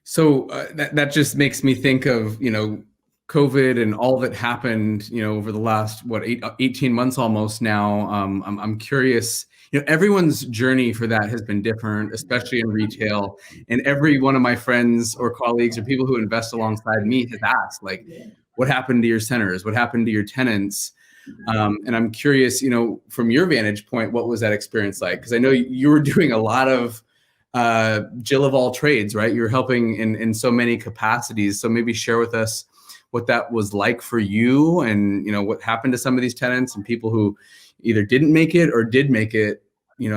So that just makes me think of, COVID and all that happened, over the last, 18 months almost now. I'm curious, everyone's journey for that has been different, especially in retail. And every one of my friends or colleagues or people who invest alongside me has asked, like, what happened to your centers? What happened to your tenants? And I'm curious, from your vantage point, what was that experience like? Because I know you were doing a lot of Jill of all trades, right? You're helping in so many capacities. So maybe share with us what that was like for you, and what happened to some of these tenants and people who either didn't make it or did make it,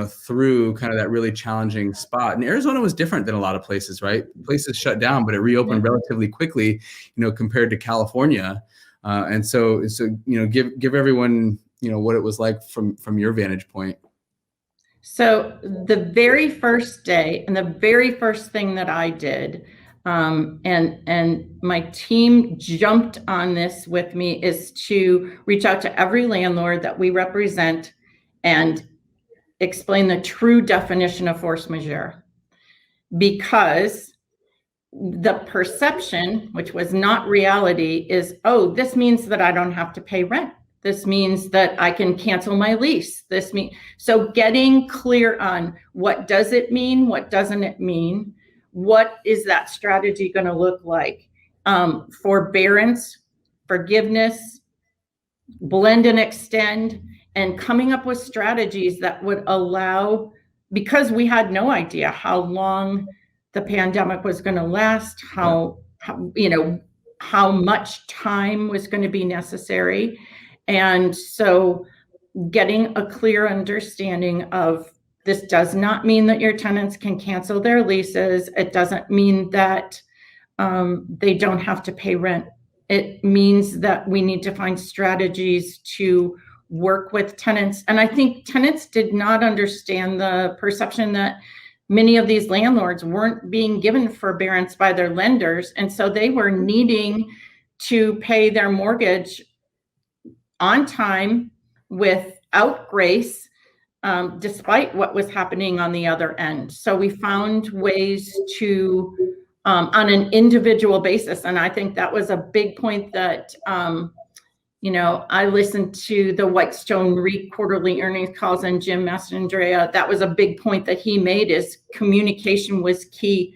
through kind of that really challenging spot. And Arizona was different than a lot of places, right? Places shut down, but it reopened relatively quickly, compared to California. And so give everyone what it was like from your vantage point. So the very first day and the very first thing that I did, and my team jumped on this with me, is to reach out to every landlord that we represent and explain the true definition of force majeure. Because the perception, which was not reality, is, oh, this means that I don't have to pay rent. This means that I can cancel my lease. So getting clear on what does it mean, what doesn't it mean, what is that strategy going to look like? Forbearance, forgiveness, blend and extend, and coming up with strategies that would allow, because we had no idea how long the pandemic was going to last, how much time was going to be necessary. And so getting a clear understanding of, this does not mean that your tenants can cancel their leases. It doesn't mean that they don't have to pay rent. It means that we need to find strategies to work with tenants. And I think tenants did not understand the perception that many of these landlords weren't being given forbearance by their lenders. And so they were needing to pay their mortgage on time without grace, despite what was happening on the other end. So we found ways to, on an individual basis. And I think that was a big point that, I listened to the Whitestone REIT quarterly earnings calls, and Jim Mastrandrea, that was a big point that he made, is communication was key.